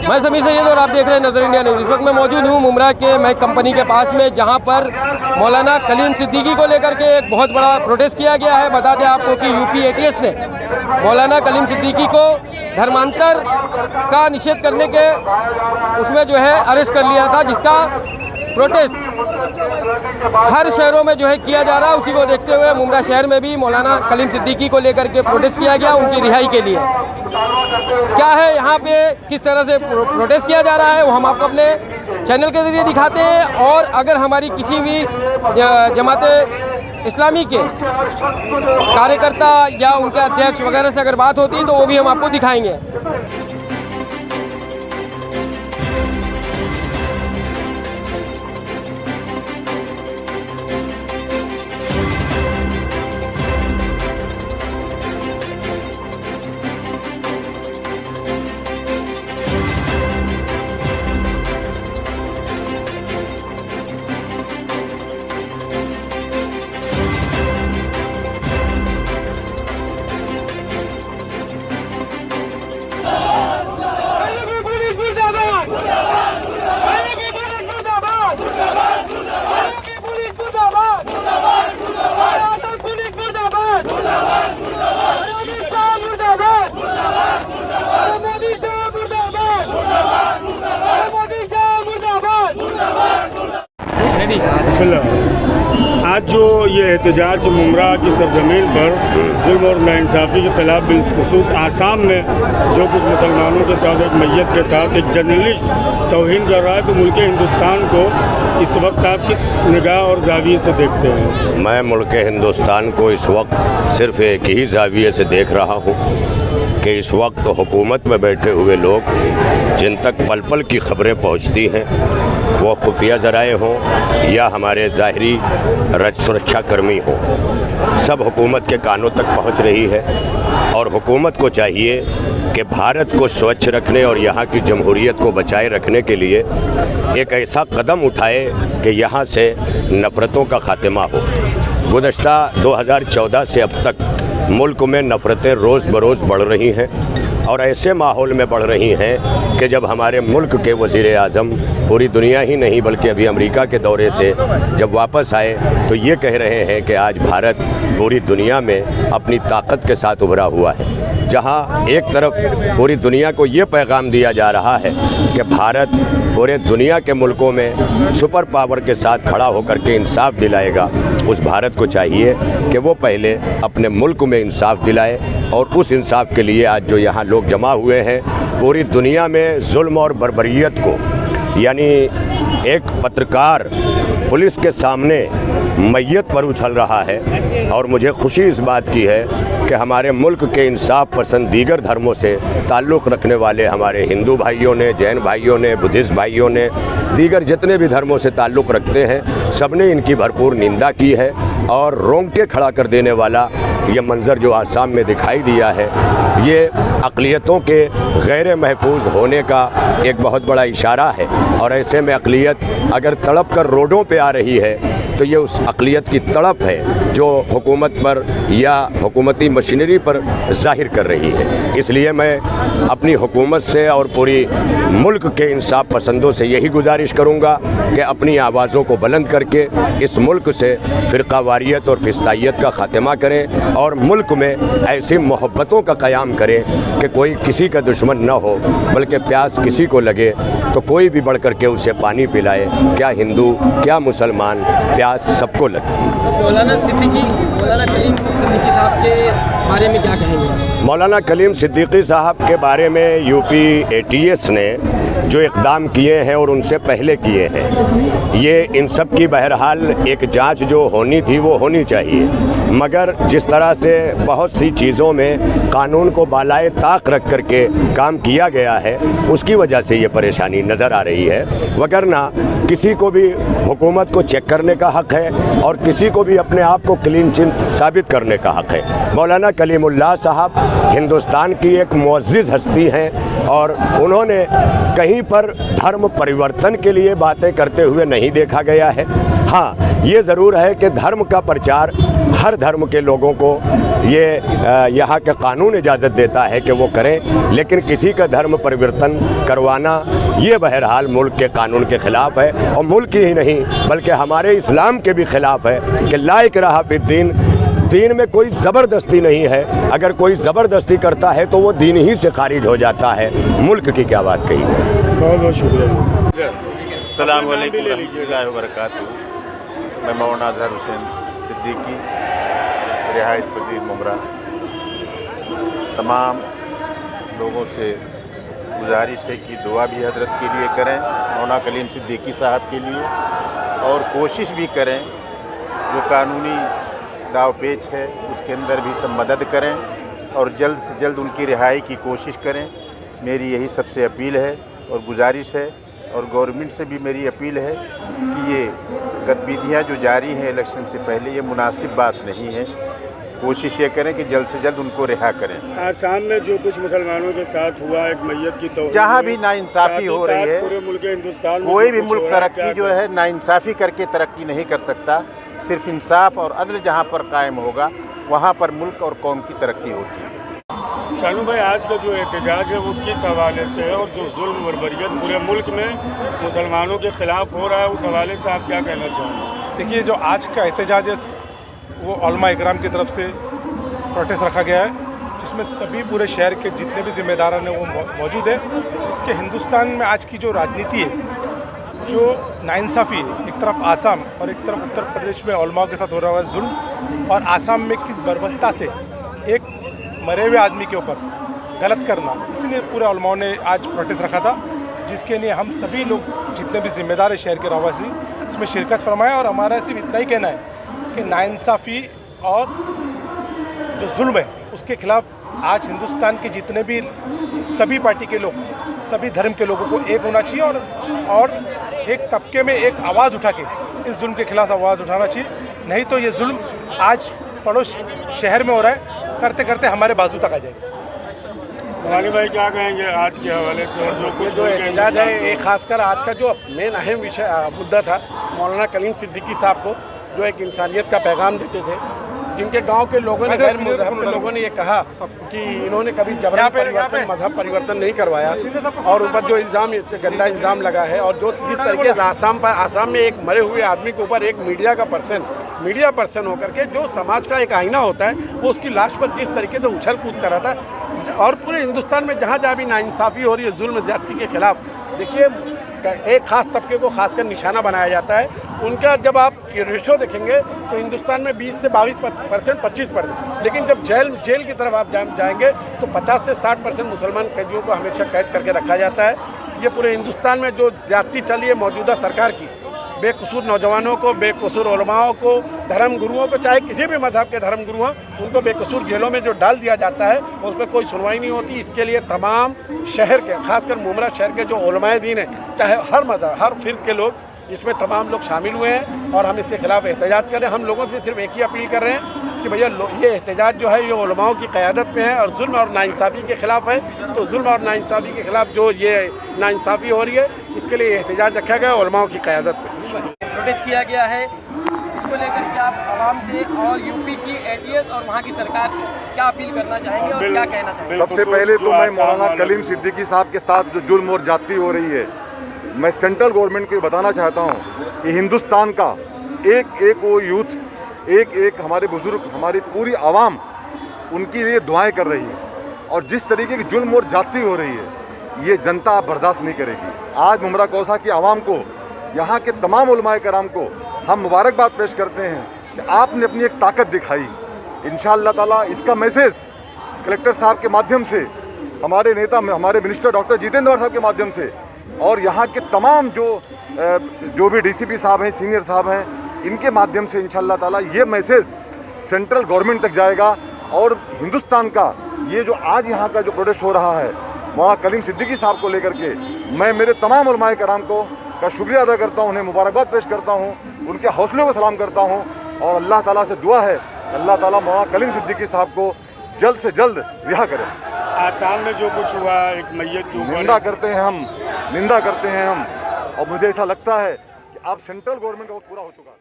मैं समीर सैयद और आप देख रहे हैं नजर इंडिया न्यूज़। इस वक्त मैं मौजूद हूँ मुमरा के मैक कंपनी के पास में, जहाँ पर मौलाना कलीम सिद्दीकी को लेकर के एक बहुत बड़ा प्रोटेस्ट किया गया है। बता दें आपको कि यूपी एटीएस ने मौलाना कलीम सिद्दीकी को धर्मांतर का निषेध करने के उसमें जो है अरेस्ट कर लिया था, जिसका प्रोटेस्ट हर शहरों में जो है किया जा रहा है। उसी को देखते हुए मुमरा शहर में भी मौलाना कलीम सिद्दीकी को लेकर के प्रोटेस्ट किया गया, उनकी रिहाई के लिए। क्या है यहाँ पे, किस तरह से प्रोटेस्ट किया जा रहा है, वो हम आपको अपने चैनल के जरिए दिखाते हैं। और अगर हमारी किसी भी जमात इस्लामी के कार्यकर्ता या उनके अध्यक्ष वगैरह से अगर बात होती है तो वो भी हम आपको दिखाएंगे। आज जो ये एहतजाज मुमरा की सरजमीन पर जुल्म और नाइंसाफ़ी के खिलाफ बिलखुसूस आसाम में जो कुछ मुसलमानों के साथ एक मैयत के साथ एक जर्नलिस्ट तौहीन कर रहा है, तो मुल्क हिंदुस्तान को इस वक्त आप किस निगाह और जाविये से देखते हैं? मैं मुल्क हिंदुस्तान को इस वक्त सिर्फ़ एक ही जाविये से देख रहा हूँ कि इस वक्त हुकूमत में बैठे हुए लोग जिन तक पल पल की खबरें पहुँचती हैं, वो खुफिया ज़राए हों या हमारे ज़ाहरी सुरक्षा कर्मी हों, सब हुकूमत के कानों तक पहुँच रही है। और हुकूमत को चाहिए कि भारत को स्वच्छ रखने और यहाँ की जमहूरियत को बचाए रखने के लिए एक ऐसा कदम उठाए कि यहाँ से नफ़रतों का ख़ात्मा हो। गुज़श्ता 2014 से अब तक मुल्क में नफ़रतें रोज़ बरोज़ बढ़ रही हैं और ऐसे माहौल में बढ़ रही हैं कि जब हमारे मुल्क के वज़ीर आज़म पूरी दुनिया ही नहीं बल्कि अभी अमेरिका के दौरे से जब वापस आए तो ये कह रहे हैं कि आज भारत पूरी दुनिया में अपनी ताकत के साथ उभरा हुआ है। जहाँ एक तरफ पूरी दुनिया को ये पैगाम दिया जा रहा है कि भारत पूरे दुनिया के मुल्कों में सुपर पावर के साथ खड़ा होकर के इंसाफ दिलाएगा, उस भारत को चाहिए कि वो पहले अपने मुल्क में इंसाफ दिलाए। और उस इंसाफ के लिए आज जो यहाँ लोग जमा हुए हैं, पूरी दुनिया में जुल्म और बर्बरियत को, यानी एक पत्रकार पुलिस के सामने मैयत पर उछल रहा है। और मुझे खुशी इस बात की है कि हमारे मुल्क के इंसाफ पसंद दीगर धर्मों से ताल्लुक़ रखने वाले हमारे हिंदू भाइयों ने, जैन भाइयों ने, बुद्धिस्ट भाइयों ने, दीगर जितने भी धर्मों से ताल्लुक़ रखते हैं, सब ने इनकी भरपूर निंदा की है। और रोंगटे खड़ा कर देने वाला ये मंज़र जो आसाम में दिखाई दिया है, ये अक़लियतों के गैर महफूज होने का एक बहुत बड़ा इशारा है। और ऐसे में अक़लियत अगर तड़प कर रोडों पे आ रही है तो ये उस अक़लियत की तड़प है जो हुकूमत पर या हुकूमती मशीनरी पर ज़ाहिर कर रही है। इसलिए मैं अपनी हुकूमत से और पूरी मुल्क के इंसाफ पसंदों से यही गुजारिश करूँगा कि अपनी आवाज़ों को बुलंद करके इस मुल्क से फ़िरक़ावारियत और फिस्तायत का ख़ात्मा करें और मुल्क में ऐसी मोहब्बतों का क़याम करें कि कोई किसी का दुश्मन न हो, बल्कि प्यास किसी को लगे तो कोई भी बढ़ कर के उसे पानी पिलाए। क्या हिंदू, क्या मुसलमान, प्यास सबको लगती है। मौलाना कलीम सिद्दीकी साहब के बारे में क्या कहेंगे? मौलाना कलीम सिद्दीकी साहब के बारे में यूपी एटीएस ने जो इक़दाम किए हैं और उनसे पहले किए हैं, ये इन सब की बहरहाल एक जांच जो होनी थी वो होनी चाहिए। मगर जिस तरह से बहुत सी चीज़ों में कानून को बालाए ताक रख करके काम किया गया है, उसकी वजह से ये परेशानी नज़र आ रही है। वगरना किसी को भी हुकूमत को चेक करने का हक़ है और किसी को भी अपने आप को क्लीन चिट साबित करने का हक़ है। मौलाना कलीमुल्लाह साहब हिंदुस्तान की एक मुअज़्ज़िज़ हस्ती हैं और उन्होंने कहीं पर धर्म परिवर्तन के लिए बातें करते हुए नहीं देखा गया है। हाँ, ये ज़रूर है कि धर्म का प्रचार हर धर्म के लोगों को ये यहाँ का कानून इजाज़त देता है कि वो करें, लेकिन किसी का धर्म परिवर्तन करवाना ये बहरहाल मुल्क के कानून के ख़िलाफ़ है, और मुल्क ही नहीं बल्कि हमारे इस्लाम के भी ख़िलाफ़ है कि ला इकराहा फिद्दीन, दीन में कोई ज़बरदस्ती नहीं है। अगर कोई ज़बरदस्ती करता है तो वो दीन ही से खारिज हो जाता है। मुल्क की क्या बात कही। बहुत बहुत शुक्रिया। अस्सलाम वालेकुम रहमतुल्लाहि व बरकातुहू। मैं मौलाना अज़हर हुसैन सिद्दीकी, रिहाइश पजीर मुमरा। तमाम लोगों से गुजारिश है कि दुआ भी हजरत के लिए करें, मौलाना कलीम सिद्दीकी साहब के लिए, और कोशिश भी करें जो कानूनी दाव पेच है उसके अंदर भी सब मदद करें और जल्द से जल्द उनकी रिहाई की कोशिश करें। मेरी यही सबसे अपील है और गुजारिश है, और गवर्नमेंट से भी मेरी अपील है कि ये गतिविधियाँ जो जारी हैं इलेक्शन से पहले, ये मुनासिब बात नहीं है। कोशिश ये करें कि जल्द से जल्द उनको रिहा करें। आसाम में जो कुछ मुसलमानों के साथ हुआ, एक मैयत की तौहीन, जहाँ भी नाइंसाफ़ी हो रही है, पूरे मुल्क हिंदुस्तान में कोई भी मुल्क तरक्की जो है नाइंसाफ़ी करके तरक्की नहीं कर सकता। सिर्फ इंसाफ और अदल जहाँ पर कायम होगा वहाँ पर मुल्क और कौम की तरक्की होती है। शानू भाई, आज का जो एहतजाज है वो किस हवाले से है, और जो जुल्म बर्बरियत पूरे मुल्क में मुसलमानों के ख़िलाफ़ हो रहा है उस हवाले से आप क्या कहना चाहेंगे? देखिए, जो आज का एहतजाज है वो उलमा इकराम की तरफ से प्रोटेस्ट रखा गया है, जिसमें सभी पूरे शहर के जितने भी ज़िम्मेदार हैं वो मौजूद है कि हिंदुस्तान में आज की जो राजनीति है, जो नाइंसाफ़ी है, एक तरफ आसाम और एक तरफ उत्तर प्रदेश में उलमा के साथ हो रहा है जुल्म, और आसाम में किस बर्बरता से एक मरे हुए आदमी के ऊपर गलत करना, इसलिए पूरे उलमाओं ने आज प्रोटेस्ट रखा था, जिसके लिए हम सभी लोग जितने भी ज़िम्मेदार है शहर के रहवासी इसमें शिरकत फरमाएं। और हमारा सिर्फ इतना ही कहना है कि नाइंसाफ़ी और जो जुल्म है उसके ख़िलाफ़ आज हिंदुस्तान के जितने भी सभी पार्टी के लोग, सभी धर्म के लोगों को एक होना चाहिए, और एक तबके में एक आवाज़ उठा के इस जुल्म के ख़िलाफ़ आवाज़ उठाना चाहिए। नहीं तो ये जुल्म आज पड़ोस शहर में हो रहा है, करते करते हमारे बाजू तक आ जाएगा। मौलाना भाई क्या कहेंगे आज के हवाले से, और जो कुछ जो एहतजाज है, ये खासकर आज का जो मेन अहम विषय मुद्दा था, मौलाना कलीम सिद्दीकी साहब को जो एक इंसानियत का पैगाम देते थे, जिनके गांव के लोगों ने, गैर मजहब के लोगों ने ये कहा कि इन्होंने कभी जबरन परिवर्तन, मजहब परिवर्तन नहीं करवाया, और ऊपर जो इल्ज़ाम, गंदा इल्ज़ाम लगा है, और जो जिस तरीके से आसाम में एक मरे हुए आदमी के ऊपर एक मीडिया पर्सन होकर के जो समाज का एक आईना होता है, वो उसकी लाश पर जिस तरीके से उछल कूद कर रहा था, और पूरे हिंदुस्तान में जहाँ जहाँ भी नाइंसाफ़ी हो रही है, जुल्म ज़्यादती के खिलाफ, देखिए एक ख़ास तबके को खासकर निशाना बनाया जाता है। उनका जब आप ये रेशो देखेंगे तो हिंदुस्तान में 20 से 22%, 25%, लेकिन जब जेल की तरफ आप जाएंगे तो 50 से 60% मुसलमान कैदियों को हमेशा कैद करके रखा जाता है। ये पूरे हिंदुस्तान में जो ज़्यादती चली है मौजूदा सरकार की, बेकसूर नौजवानों को, बेकसूर उलमाओं को, धर्म गुरुओं को, चाहे किसी भी मजहब के धर्म गुरु हों, उनको बेकसूर जेलों में जो डाल दिया जाता है और उस पर कोई सुनवाई नहीं होती। इसके लिए तमाम शहर के, खासकर मुमरा शहर के जो उलमाए दीन हैं, चाहे हर मजहब, हर फिर के लोग, इसमें तमाम लोग शामिल हुए हैं, और हम इसके खिलाफ एहतजाज कर रहे हैं। हम लोगों से सिर्फ एक ही अपील कर रहे हैं कि भैया ये एहतजाज जो है ये उलमाओं की क़यादत में है और जुल्म और नाइंसाफ़ी के ख़िलाफ़ है। तो जुल्म और नाइंसाफ़ी के ख़िलाफ़ जो ये नाइंसाफ़ी हो रही है, इसके लिए एहतजाज रखा गया है उलमाओं की क़यादत में। प्रोटेस्ट किया गया है, इसको लेकर के आप आवाम से और यूपी की एटीएस और वहाँ की सरकार से क्या अपील करना चाहेंगे और क्या कहना चाहेंगे? सबसे पहले तो मैं मौलाना कलीम सिद्दीकी साहब के साथ जो जुल्म और जाती हो रही है, मैं सेंट्रल गवर्नमेंट को बताना चाहता हूँ कि हिंदुस्तान का एक एक वो यूथ, एक एक हमारे बुजुर्ग, हमारी पूरी आवाम उनकी लिए दुआएं कर रही है, और जिस तरीके की जुल्म और जाती हो रही है ये जनता बर्दाश्त नहीं करेगी। आज मुमरा कौसा की आवाम को, यहाँ के तमाम उलमाए कराम को हम मुबारकबाद पेश करते हैं कि आपने अपनी एक ताकत दिखाई। इंशाअल्लाह ताला इसका मैसेज कलेक्टर साहब के माध्यम से, हमारे नेता, हमारे मिनिस्टर डॉक्टर जितेंद्र साहब के माध्यम से, और यहाँ के तमाम जो भी डीसीपी साहब हैं, सीनियर साहब हैं, इनके माध्यम से इंशाअल्लाह ताला ये मैसेज सेंट्रल गवर्नमेंट तक जाएगा। और हिंदुस्तान का ये जो आज यहाँ का जो प्रोटेस्ट हो रहा है मौलाना कलीम सिद्दीकी साहब को लेकर के, मैं मेरे तमाम उलमाए कराम को का शुक्रिया अदा करता हूँ, उन्हें मुबारकबाद पेश करता हूँ, उनके हौसले को सलाम करता हूँ, और अल्लाह ताला से दुआ है अल्लाह ताला मौलाना कलीम सिद्दीकी साहब को जल्द से जल्द रिहा करें। आसाम में जो कुछ हुआ, एक मैयत के ऊपर निंदा करते हैं हम, और मुझे ऐसा लगता है कि अब सेंट्रल गवर्नमेंट का वक्त पूरा हो चुका है।